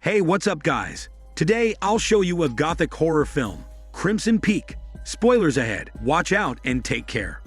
Hey, what's up guys? Today I'll show you a gothic horror film, Crimson Peak. Spoilers ahead, watch out and take care.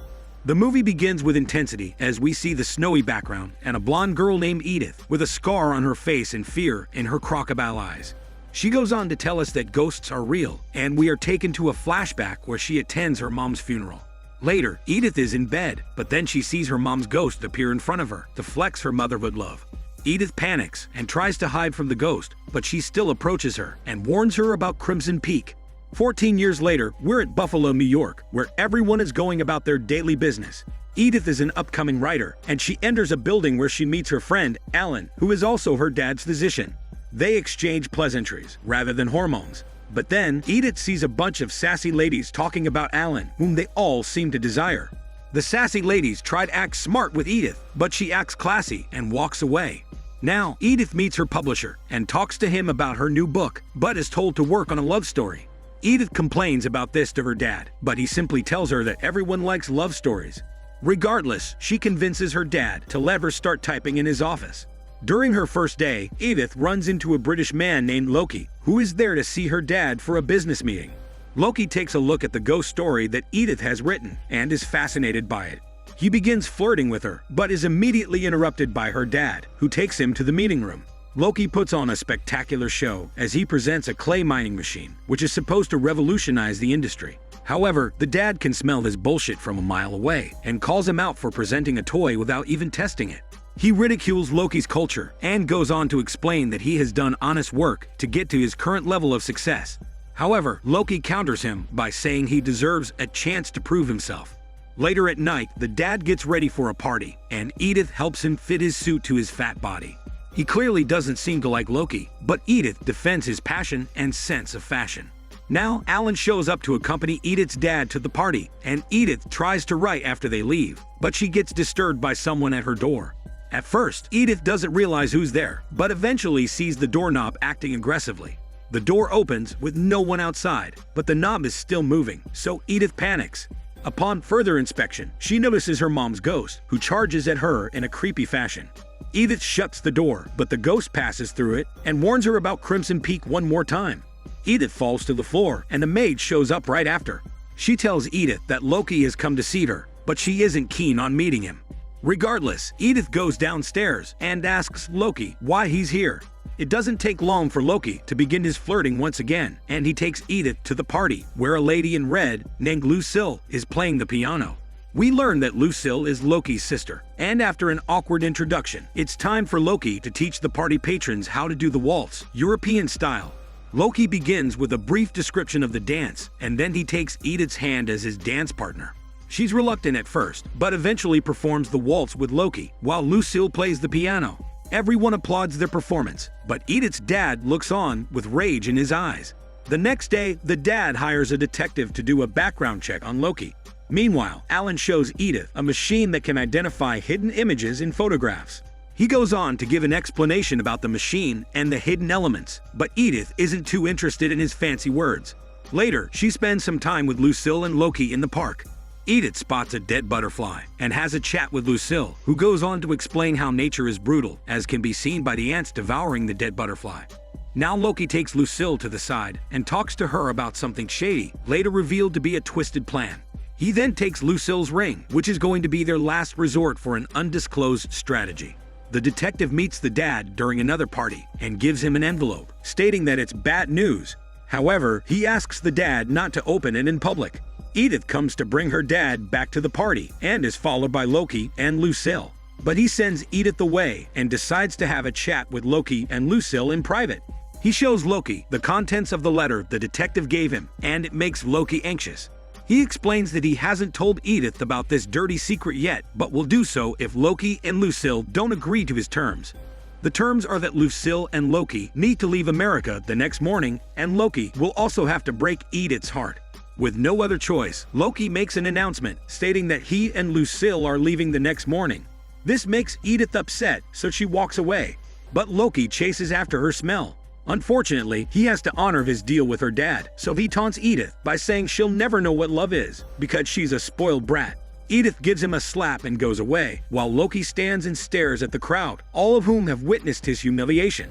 The movie begins with intensity as we see the snowy background and a blonde girl named Edith with a scar on her face and fear in her crocodile eyes. She goes on to tell us that ghosts are real, and we are taken to a flashback where she attends her mom's funeral. Later, Edith is in bed, but then she sees her mom's ghost appear in front of her to flex her motherhood love. Edith panics and tries to hide from the ghost, but she still approaches her and warns her about Crimson Peak. 14 years later, we're at Buffalo, New York, where everyone is going about their daily business. Edith is an upcoming writer, and she enters a building where she meets her friend, Alan, who is also her dad's physician. They exchange pleasantries rather than hormones. But then, Edith sees a bunch of sassy ladies talking about Alan, whom they all seem to desire. The sassy ladies try to act smart with Edith, but she acts classy and walks away. Now, Edith meets her publisher and talks to him about her new book, but is told to work on a love story. Edith complains about this to her dad, but he simply tells her that everyone likes love stories. Regardless, she convinces her dad to let her start typing in his office. During her first day, Edith runs into a British man named Loki, who is there to see her dad for a business meeting. Loki takes a look at the ghost story that Edith has written and is fascinated by it. He begins flirting with her, but is immediately interrupted by her dad, who takes him to the meeting room. Loki puts on a spectacular show as he presents a clay mining machine, which is supposed to revolutionize the industry. However, the dad can smell this bullshit from a mile away and calls him out for presenting a toy without even testing it. He ridicules Loki's culture and goes on to explain that he has done honest work to get to his current level of success. However, Loki counters him by saying he deserves a chance to prove himself. Later at night, the dad gets ready for a party, and Edith helps him fit his suit to his fat body. He clearly doesn't seem to like Loki, but Edith defends his passion and sense of fashion. Now, Alan shows up to accompany Edith's dad to the party, and Edith tries to write after they leave, but she gets disturbed by someone at her door. At first, Edith doesn't realize who's there, but eventually sees the doorknob acting aggressively. The door opens with no one outside, but the knob is still moving, so Edith panics. Upon further inspection, she notices her mom's ghost, who charges at her in a creepy fashion. Edith shuts the door, but the ghost passes through it and warns her about Crimson Peak one more time. Edith falls to the floor, and a maid shows up right after. She tells Edith that Loki has come to see her, but she isn't keen on meeting him. Regardless, Edith goes downstairs and asks Loki why he's here. It doesn't take long for Loki to begin his flirting once again, and he takes Edith to the party, where a lady in red named Lucille is playing the piano. We learn that Lucille is Loki's sister, and after an awkward introduction, it's time for Loki to teach the party patrons how to do the waltz, European style. Loki begins with a brief description of the dance, and then he takes Edith's hand as his dance partner. She's reluctant at first, but eventually performs the waltz with Loki, while Lucille plays the piano. Everyone applauds their performance, but Edith's dad looks on with rage in his eyes. The next day, the dad hires a detective to do a background check on Loki. Meanwhile, Alan shows Edith a machine that can identify hidden images in photographs. He goes on to give an explanation about the machine and the hidden elements, but Edith isn't too interested in his fancy words. Later, she spends some time with Lucille and Loki in the park. Edith spots a dead butterfly and has a chat with Lucille, who goes on to explain how nature is brutal, as can be seen by the ants devouring the dead butterfly. Now Loki takes Lucille to the side and talks to her about something shady, later revealed to be a twisted plan. He then takes Lucille's ring, which is going to be their last resort for an undisclosed strategy. The detective meets the dad during another party and gives him an envelope, stating that it's bad news. However, he asks the dad not to open it in public. Edith comes to bring her dad back to the party and is followed by Loki and Lucille. But he sends Edith away and decides to have a chat with Loki and Lucille in private. He shows Loki the contents of the letter the detective gave him, and it makes Loki anxious. He explains that he hasn't told Edith about this dirty secret yet, but will do so if Loki and Lucille don't agree to his terms. The terms are that Lucille and Loki need to leave America the next morning, and Loki will also have to break Edith's heart. With no other choice, Loki makes an announcement stating that he and Lucille are leaving the next morning. This makes Edith upset, so she walks away. But Loki chases after her smell. Unfortunately, he has to honor his deal with her dad, so he taunts Edith by saying she'll never know what love is because she's a spoiled brat. Edith gives him a slap and goes away, while Loki stands and stares at the crowd, all of whom have witnessed his humiliation.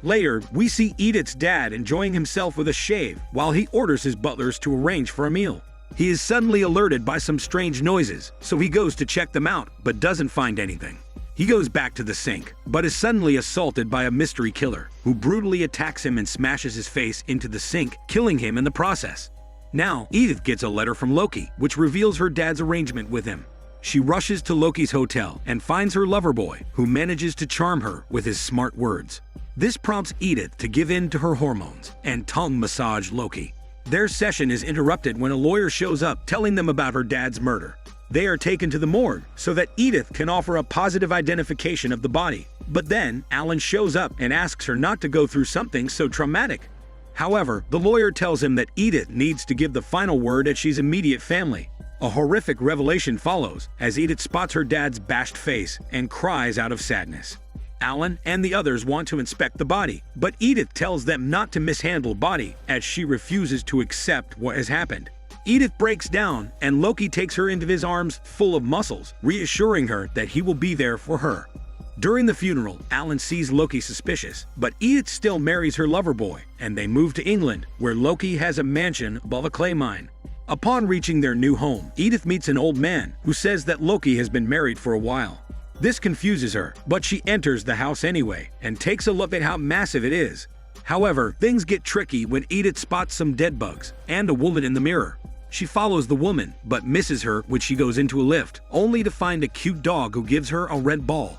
Later, we see Edith's dad enjoying himself with a shave while he orders his butlers to arrange for a meal. He is suddenly alerted by some strange noises, so he goes to check them out but doesn't find anything. He goes back to the sink, but is suddenly assaulted by a mystery killer, who brutally attacks him and smashes his face into the sink, killing him in the process. Now, Edith gets a letter from Loki, which reveals her dad's arrangement with him. She rushes to Loki's hotel and finds her lover boy, who manages to charm her with his smart words. This prompts Edith to give in to her hormones and tongue massage Loki. Their session is interrupted when a lawyer shows up telling them about her dad's murder. They are taken to the morgue so that Edith can offer a positive identification of the body. But then, Alan shows up and asks her not to go through something so traumatic. However, the lawyer tells him that Edith needs to give the final word at she's immediate family. A horrific revelation follows as Edith spots her dad's bashed face and cries out of sadness. Alan and the others want to inspect the body, but Edith tells them not to mishandle body as she refuses to accept what has happened. Edith breaks down and Loki takes her into his arms full of muscles, reassuring her that he will be there for her. During the funeral, Alan sees Loki suspicious, but Edith still marries her lover boy, and they move to England, where Loki has a mansion above a clay mine. Upon reaching their new home, Edith meets an old man who says that Loki has been married for a while. This confuses her, but she enters the house anyway and takes a look at how massive it is. However, things get tricky when Edith spots some dead bugs and a woman in the mirror. She follows the woman, but misses her when she goes into a lift, only to find a cute dog who gives her a red ball.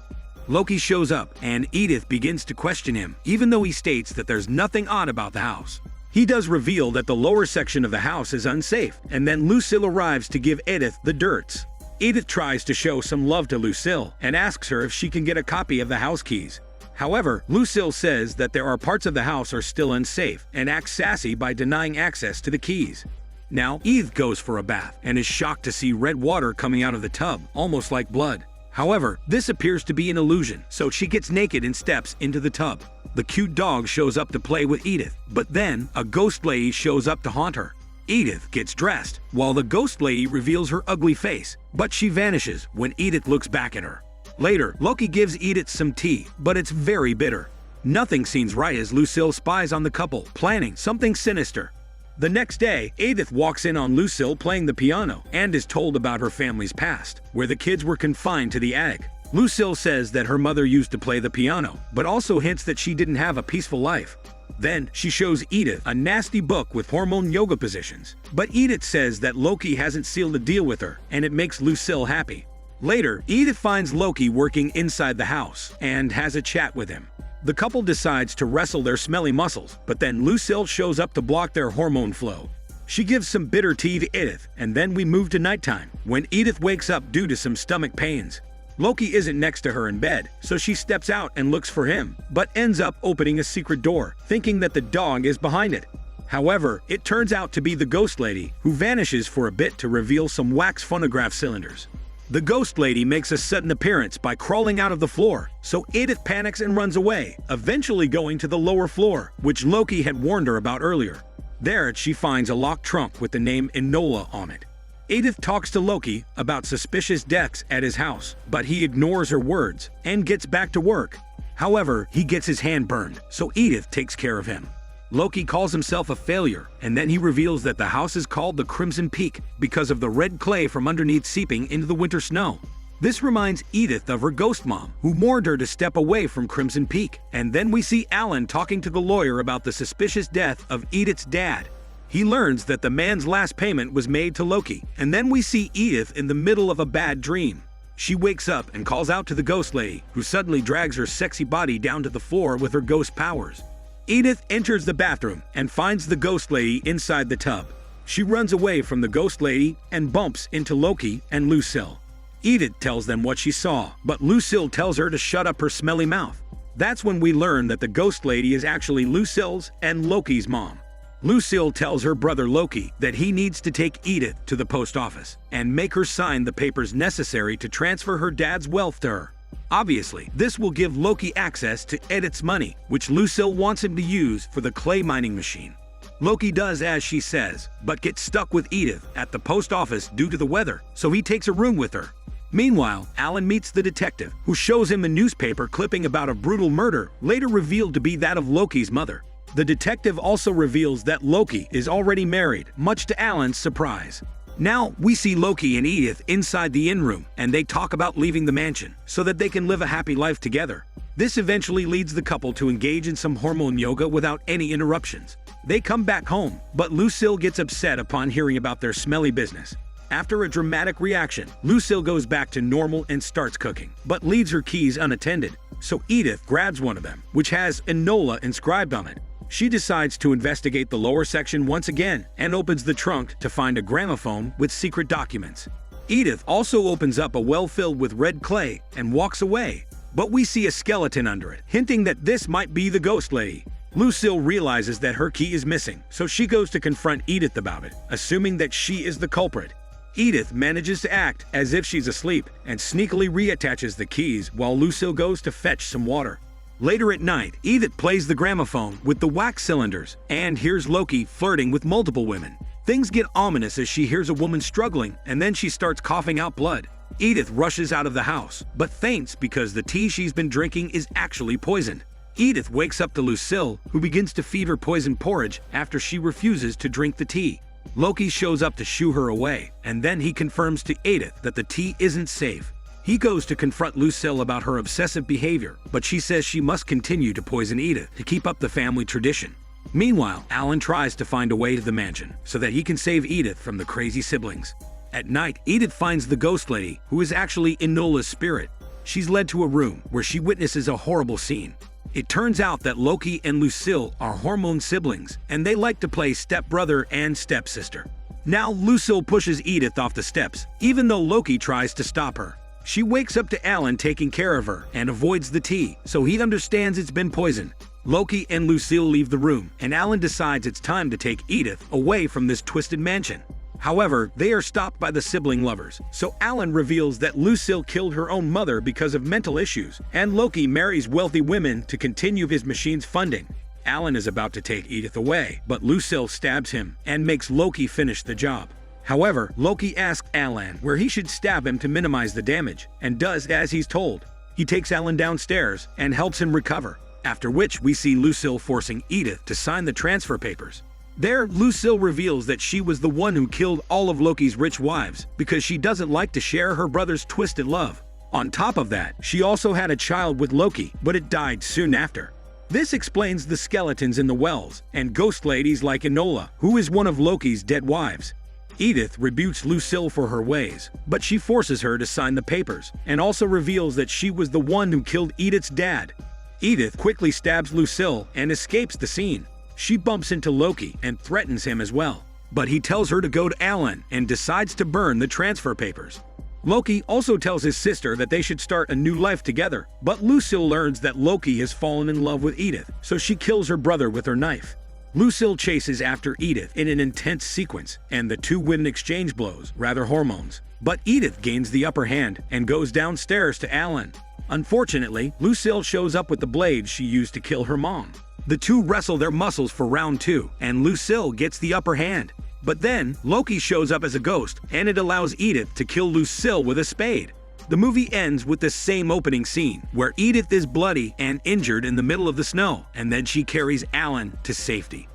Loki shows up, and Edith begins to question him, even though he states that there's nothing odd about the house. He does reveal that the lower section of the house is unsafe, and then Lucille arrives to give Edith the dirts. Edith tries to show some love to Lucille and asks her if she can get a copy of the house keys. However, Lucille says that there are parts of the house are still unsafe and acts sassy by denying access to the keys. Now, Edith goes for a bath and is shocked to see red water coming out of the tub, almost like blood. However, this appears to be an illusion, so she gets naked and steps into the tub. The cute dog shows up to play with Edith, but then a ghost lady shows up to haunt her. Edith gets dressed, while the ghost lady reveals her ugly face, but she vanishes when Edith looks back at her. Later, Loki gives Edith some tea, but it's very bitter. Nothing seems right as Lucille spies on the couple, planning something sinister. The next day, Edith walks in on Lucille playing the piano and is told about her family's past, where the kids were confined to the attic. Lucille says that her mother used to play the piano, but also hints that she didn't have a peaceful life. Then, she shows Edith a nasty book with hormone yoga positions. But Edith says that Loki hasn't sealed a deal with her, and it makes Lucille happy. Later, Edith finds Loki working inside the house and has a chat with him. The couple decides to wrestle their smelly muscles, but then Lucille shows up to block their hormone flow. She gives some bitter tea to Edith, and then we move to nighttime, when Edith wakes up due to some stomach pains. Loki isn't next to her in bed, so she steps out and looks for him, but ends up opening a secret door, thinking that the dog is behind it. However, it turns out to be the ghost lady, who vanishes for a bit to reveal some wax phonograph cylinders. The ghost lady makes a sudden appearance by crawling out of the floor, so Edith panics and runs away, eventually going to the lower floor, which Loki had warned her about earlier. There, she finds a locked trunk with the name Enola on it. Edith talks to Loki about suspicious deaths at his house, but he ignores her words and gets back to work. However, he gets his hand burned, so Edith takes care of him. Loki calls himself a failure, and then he reveals that the house is called the Crimson Peak because of the red clay from underneath seeping into the winter snow. This reminds Edith of her ghost mom, who warned her to step away from Crimson Peak. And then we see Alan talking to the lawyer about the suspicious death of Edith's dad. He learns that the man's last payment was made to Loki, and then we see Edith in the middle of a bad dream. She wakes up and calls out to the ghost lady, who suddenly drags her sexy body down to the floor with her ghost powers. Edith enters the bathroom and finds the ghost lady inside the tub. She runs away from the ghost lady and bumps into Loki and Lucille. Edith tells them what she saw, but Lucille tells her to shut up her smelly mouth. That's when we learn that the ghost lady is actually Lucille's and Loki's mom. Lucille tells her brother Loki that he needs to take Edith to the post office and make her sign the papers necessary to transfer her dad's wealth to her. Obviously, this will give Loki access to Edith's money, which Lucille wants him to use for the clay mining machine. Loki does as she says, but gets stuck with Edith at the post office due to the weather, so he takes a room with her. Meanwhile, Alan meets the detective, who shows him a newspaper clipping about a brutal murder, later revealed to be that of Loki's mother. The detective also reveals that Loki is already married, much to Alan's surprise. Now, we see Loki and Edith inside the inn room, and they talk about leaving the mansion, so that they can live a happy life together. This eventually leads the couple to engage in some hormone yoga without any interruptions. They come back home, but Lucille gets upset upon hearing about their smelly business. After a dramatic reaction, Lucille goes back to normal and starts cooking, but leaves her keys unattended. So Edith grabs one of them, which has Enola inscribed on it. She decides to investigate the lower section once again and opens the trunk to find a gramophone with secret documents. Edith also opens up a well filled with red clay and walks away, but we see a skeleton under it, hinting that this might be the ghost lady. Lucille realizes that her key is missing, so she goes to confront Edith about it, assuming that she is the culprit. Edith manages to act as if she's asleep and sneakily reattaches the keys while Lucille goes to fetch some water. Later at night, Edith plays the gramophone with the wax cylinders and hears Loki flirting with multiple women. Things get ominous as she hears a woman struggling, and then she starts coughing out blood. Edith rushes out of the house, but faints because the tea she's been drinking is actually poisoned. Edith wakes up to Lucille, who begins to feed her poison porridge after she refuses to drink the tea. Loki shows up to shoo her away, and then he confirms to Edith that the tea isn't safe. He goes to confront Lucille about her obsessive behavior, but she says she must continue to poison Edith to keep up the family tradition. Meanwhile, Alan tries to find a way to the mansion so that he can save Edith from the crazy siblings. At night, Edith finds the ghost lady, who is actually Enola's spirit. She's led to a room where she witnesses a horrible scene. It turns out that Loki and Lucille are hormone siblings, and they like to play stepbrother and stepsister. Now Lucille pushes Edith off the steps, even though Loki tries to stop her. She wakes up to Alan taking care of her and avoids the tea, so he understands it's been poisoned. Loki and Lucille leave the room, and Alan decides it's time to take Edith away from this twisted mansion. However, they are stopped by the sibling lovers, so Alan reveals that Lucille killed her own mother because of mental issues, and Loki marries wealthy women to continue his machine's funding. Alan is about to take Edith away, but Lucille stabs him and makes Loki finish the job. However, Loki asks Alan where he should stab him to minimize the damage, and does as he's told. He takes Alan downstairs and helps him recover, after which we see Lucille forcing Edith to sign the transfer papers. There, Lucille reveals that she was the one who killed all of Loki's rich wives because she doesn't like to share her brother's twisted love. On top of that, she also had a child with Loki, but it died soon after. This explains the skeletons in the wells and ghost ladies like Enola, who is one of Loki's dead wives. Edith rebukes Lucille for her ways, but she forces her to sign the papers, and also reveals that she was the one who killed Edith's dad. Edith quickly stabs Lucille and escapes the scene. She bumps into Loki and threatens him as well, but he tells her to go to Alan and decides to burn the transfer papers. Loki also tells his sister that they should start a new life together, but Lucille learns that Loki has fallen in love with Edith, so she kills her brother with her knife. Lucille chases after Edith in an intense sequence, and the two women exchange blows, rather hormones. But Edith gains the upper hand and goes downstairs to Alan. Unfortunately, Lucille shows up with the blade she used to kill her mom. The two wrestle their muscles for round 2, and Lucille gets the upper hand. But then, Loki shows up as a ghost, and it allows Edith to kill Lucille with a spade. The movie ends with the same opening scene, where Edith is bloody and injured in the middle of the snow, and then she carries Alan to safety.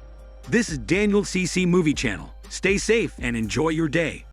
This is Daniel CC Movie Channel. Stay safe and enjoy your day.